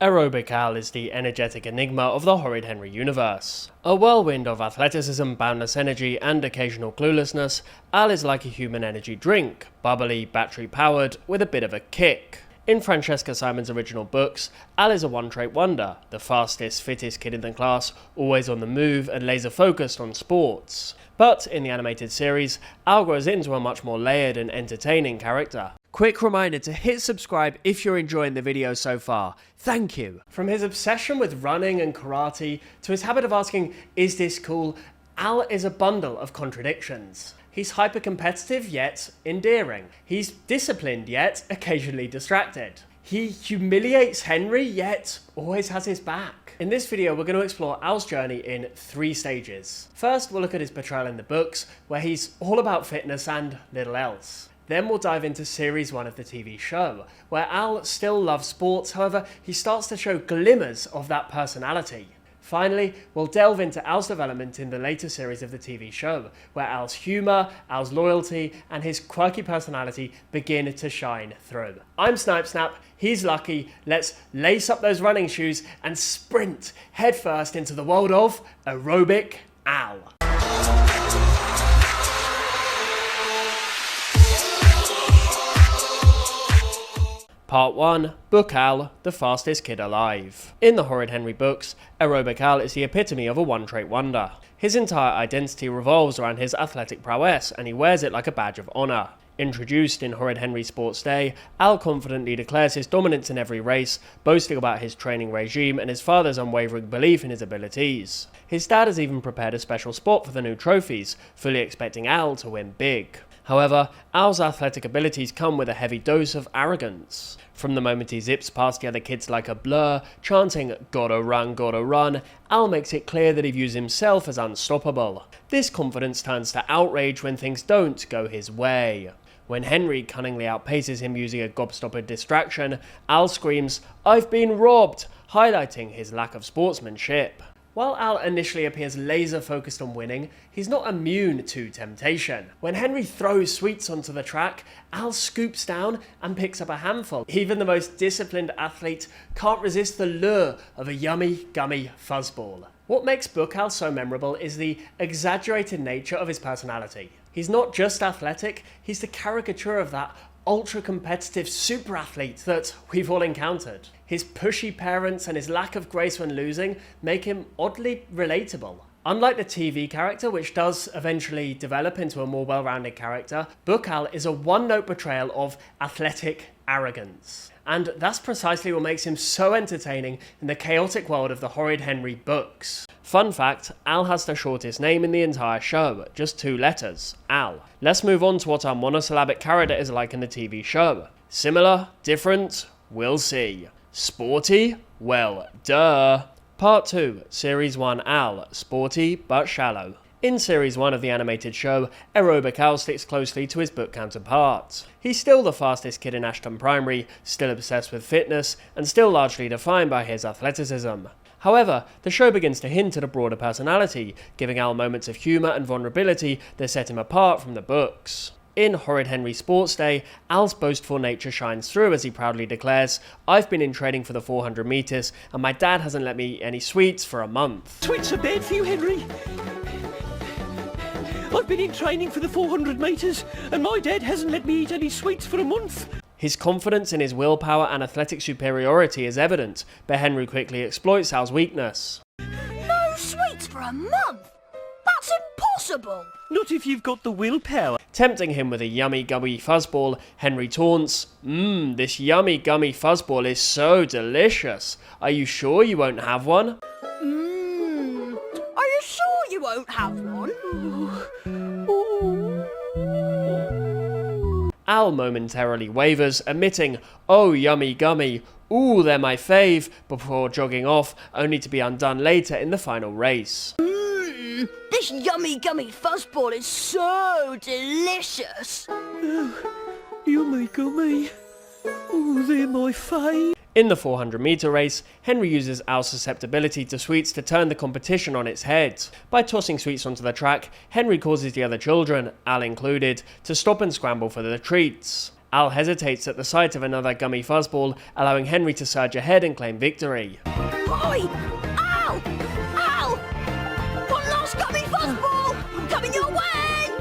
Aerobic Al is the energetic enigma of the Horrid Henry universe. A whirlwind of athleticism, boundless energy, and occasional cluelessness, Al is like a human energy drink, bubbly, battery-powered, with a bit of a kick. In Francesca Simon's original books, Al is a one-trait wonder, the fastest, fittest kid in the class, always on the move and laser-focused on sports. But in the animated series, Al grows into a much more layered and entertaining character. Quick reminder to hit subscribe if you're enjoying the video so far. Thank you. From his obsession with running and karate to his habit of asking, "Is this cool?" Al is a bundle of contradictions. He's hyper-competitive yet endearing. He's disciplined yet occasionally distracted. He humiliates Henry yet always has his back. In this video we're going to explore Al's journey in 3 stages. First we'll look at his portrayal in the books, where he's all about fitness and little else. Then we'll dive into Series 1 of the TV show, where Al still loves sports, however he starts to show glimmers of that personality. Finally, we'll delve into Al's development in the later series of the TV show, where Al's humour, Al's loyalty, and his quirky personality begin to shine through. I'm Snipe Snap, he's Lucky, let's lace up those running shoes and sprint headfirst into the world of Aerobic Al. Part 1. Book Al, the fastest kid alive. In the Horrid Henry books, Aerobic Al is the epitome of a one-trait wonder. His entire identity revolves around his athletic prowess, and he wears it like a badge of honour. Introduced in Horrid Henry Sports Day, Al confidently declares his dominance in every race, boasting about his training regime and his father's unwavering belief in his abilities. His dad has even prepared a special spot for the new trophies, fully expecting Al to win big. However, Al's athletic abilities come with a heavy dose of arrogance. From the moment he zips past the other kids like a blur, chanting gotta run, Al makes it clear that he views himself as unstoppable. This confidence turns to outrage when things don't go his way. When Henry cunningly outpaces him using a gobstopper distraction, Al screams, "I've been robbed!" highlighting his lack of sportsmanship. While Al initially appears laser-focused on winning, he's not immune to temptation. When Henry throws sweets onto the track, Al scoops down and picks up a handful. Even the most disciplined athlete can't resist the lure of a yummy, gummy fuzzball. What makes Book Al so memorable is the exaggerated nature of his personality. He's not just athletic, he's the caricature of that ultra-competitive super athlete that we've all encountered. His pushy parents and his lack of grace when losing make him oddly relatable. Unlike the TV character, which does eventually develop into a more well-rounded character, Book Al is a one-note portrayal of athletic arrogance. And that's precisely what makes him so entertaining in the chaotic world of the Horrid Henry books. Fun fact, Al has the shortest name in the entire show, just 2 letters, Al. Let's move on to what our monosyllabic character is like in the TV show. Similar? Different? We'll see. Sporty? Well, duh. Part 2, Series 1 Al, sporty but shallow. In Series 1 of the animated show, Aerobic Al sticks closely to his book counterparts. He's still the fastest kid in Ashton Primary, still obsessed with fitness, and still largely defined by his athleticism. However, the show begins to hint at a broader personality, giving Al moments of humour and vulnerability that set him apart from the books. In Horrid Henry Sports Day, Al's boastful nature shines through as he proudly declares, "I've been in training for the 400 metres and my dad hasn't let me eat any sweets for a month." Sweets are bad for you, Henry. I've been in training for the 400 metres and my dad hasn't let me eat any sweets for a month. His confidence in his willpower and athletic superiority is evident, but Henry quickly exploits Al's weakness. No sweets for a month? That's impossible! Not if you've got the willpower. Tempting him with a yummy gummy fuzzball, Henry taunts, this yummy gummy fuzzball is so delicious. Are you sure you won't have one?" Are you sure you won't have one? Al momentarily wavers, admitting, "Oh yummy gummy, ooh they're my fave," before jogging off, only to be undone later in the final race. This yummy gummy fuzzball is so delicious! Yummy gummy. Oh, they're my fave. In the 400 metre race, Henry uses Al's susceptibility to sweets to turn the competition on its head. By tossing sweets onto the track, Henry causes the other children, Al included, to stop and scramble for the treats. Al hesitates at the sight of another gummy fuzzball, allowing Henry to surge ahead and claim victory. Oi! Al! Al! One last gummy fuzzball! I'm coming your way!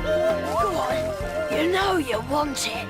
Go on. You know you want it.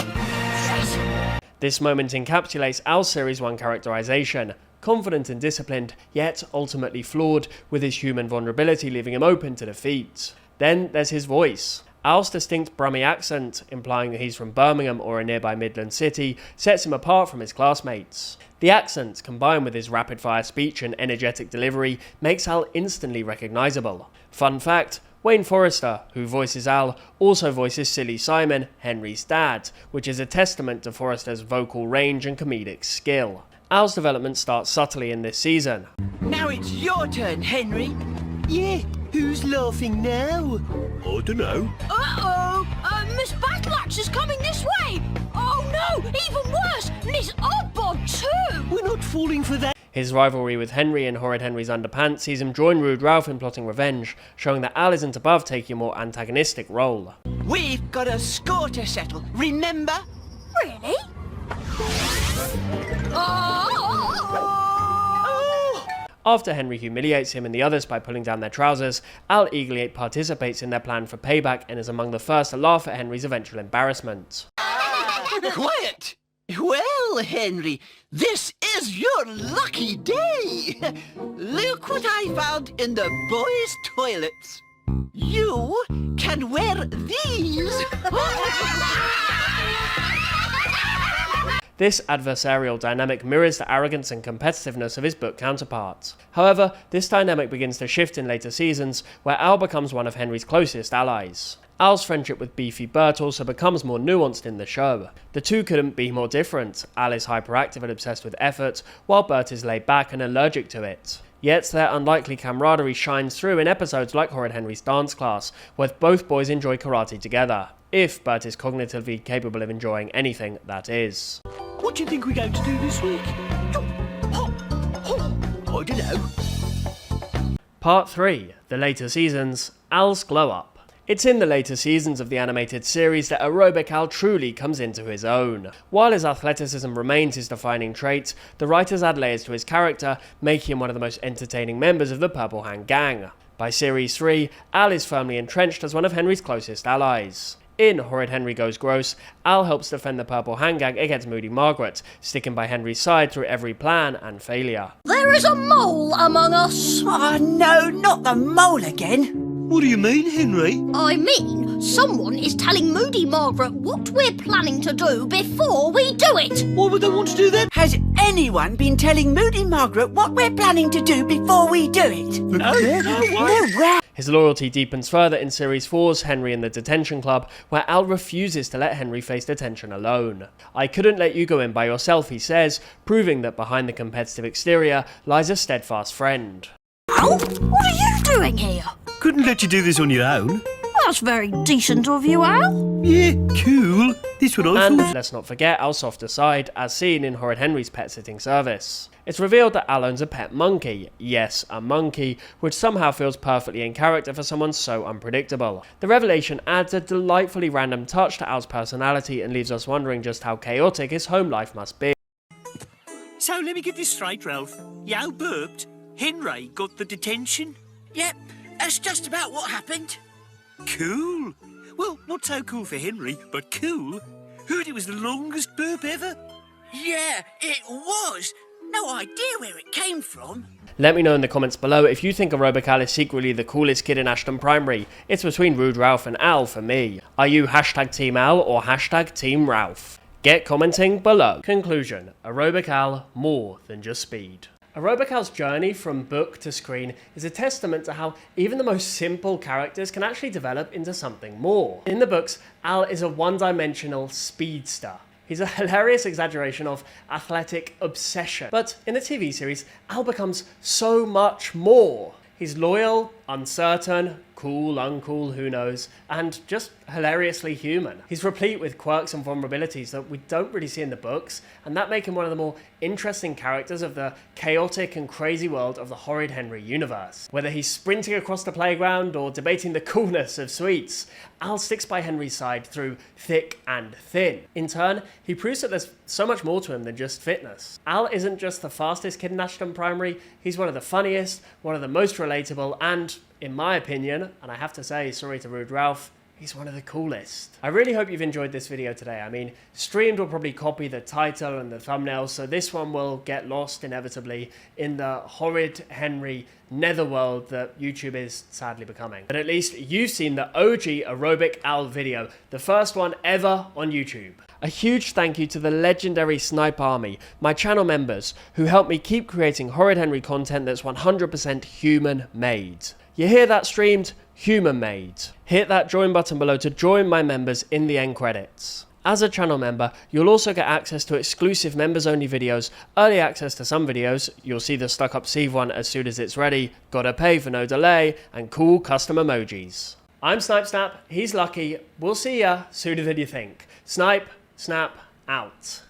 Yes! This moment encapsulates Al's Series 1 characterization. Confident and disciplined, yet ultimately flawed, with his human vulnerability leaving him open to defeat. Then there's his voice. Al's distinct Brummie accent, implying that he's from Birmingham or a nearby Midland city, sets him apart from his classmates. The accent, combined with his rapid-fire speech and energetic delivery, makes Al instantly recognisable. Fun fact, Wayne Forrester, who voices Al, also voices Silly Simon, Henry's dad, which is a testament to Forrester's vocal range and comedic skill. Al's development starts subtly in this season. Now it's your turn, Henry. Yeah, who's laughing now? I dunno. Uh-oh! Miss Battleaxe is coming this way! Oh no! Even worse! Miss Oddbod too! We're not falling for that. His rivalry with Henry in Horrid Henry's Underpants sees him join Rude Ralph in plotting revenge, showing that Al isn't above taking a more antagonistic role. We've got a score to settle, remember? Really? Oh! After Henry humiliates him and the others by pulling down their trousers, Al eagerly participates in their plan for payback and is among the first to laugh at Henry's eventual embarrassment. Quiet! Well, Henry, this is your lucky day. Look what I found in the boys' toilets. You can wear these. This adversarial dynamic mirrors the arrogance and competitiveness of his book counterparts. However, this dynamic begins to shift in later seasons, where Al becomes one of Henry's closest allies. Al's friendship with Beefy Bert also becomes more nuanced in the show. The two couldn't be more different. Al is hyperactive and obsessed with effort, while Bert is laid back and allergic to it. Yet their unlikely camaraderie shines through in episodes like Horrid Henry's Dance Class, where both boys enjoy karate together. If Bert is cognitively capable of enjoying anything, that is. What do you think we're going to do this week? I dunno. Part 3. The later seasons. Al's glow up. It's in the later seasons of the animated series that Aerobic Al truly comes into his own. While his athleticism remains his defining trait, the writers add layers to his character, making him one of the most entertaining members of the Purple Hand gang. By Series 3, Al is firmly entrenched as one of Henry's closest allies. In Horrid Henry Goes Gross, Al helps defend the Purple Hand gang against Moody Margaret, sticking by Henry's side through every plan and failure. There is a mole among us! Oh no, not the mole again. What do you mean, Henry? I mean, someone is telling Moody Margaret what we're planning to do before we do it! Why would they want to do that? Has anyone been telling Moody Margaret what we're planning to do before we do it? No way. No way. His loyalty deepens further in Series 4's Henry in the Detention Club, where Al refuses to let Henry face detention alone. I couldn't let you go in by yourself, he says, proving that behind the competitive exterior lies a steadfast friend. Al, what are you doing here? Couldn't let you do this on your own. That's very decent of you, Al. Yeah, cool. This what I And thought. let's not forget Al's softer side, as seen in Horrid Henry's pet sitting service. It's revealed that Al owns a pet monkey, yes, a monkey, which somehow feels perfectly in character for someone so unpredictable. The revelation adds a delightfully random touch to Al's personality and leaves us wondering just how chaotic his home life must be. So let me get this straight, Ralph. You burped. Henry got the detention. Yep, that's just about what happened. Cool. Well, not so cool for Henry, but cool. Heard it was the longest burp ever. Yeah, it was. No idea where it came from. Let me know in the comments below if you think Aerobic Al is secretly the coolest kid in Ashton Primary. It's between Rude Ralph and Al for me. Are you hashtag Team Al or hashtag Team Ralph? Get commenting below. Conclusion. Aerobic Al, more than just speed. Aerobic Al's journey from book to screen is a testament to how even the most simple characters can actually develop into something more. In the books, Al is a one-dimensional speedster. He's a hilarious exaggeration of athletic obsession. But in the TV series, Al becomes so much more. He's loyal, uncertain, cool, uncool, who knows, and just hilariously human. He's replete with quirks and vulnerabilities that we don't really see in the books, and that make him one of the more interesting characters of the chaotic and crazy world of the Horrid Henry universe. Whether he's sprinting across the playground or debating the coolness of sweets, Al sticks by Henry's side through thick and thin. In turn, he proves that there's so much more to him than just fitness. Al isn't just the fastest kid in Ashton Primary, he's one of the funniest, one of the most relatable, and, in my opinion, and I have to say, sorry to Rude Ralph, he's one of the coolest. I really hope you've enjoyed this video today. I mean, Streamed will probably copy the title and the thumbnail, so this one will get lost inevitably in the Horrid Henry netherworld that YouTube is sadly becoming. But at least you've seen the OG Aerobic Al video, the first one ever on YouTube. A huge thank you to the legendary Snipe Army, my channel members, who help me keep creating Horrid Henry content that's 100% human-made. You hear that, Streamed? Human-made. Hit that join button below to join my members in the end credits. As a channel member, you'll also get access to exclusive members-only videos, early access to some videos, you'll see the stuck-up Steve one as soon as it's ready, gotta pay for no delay, and cool custom emojis. I'm Snipe Snap, he's Lucky, we'll see ya sooner than you think. Snipe, Snap, out.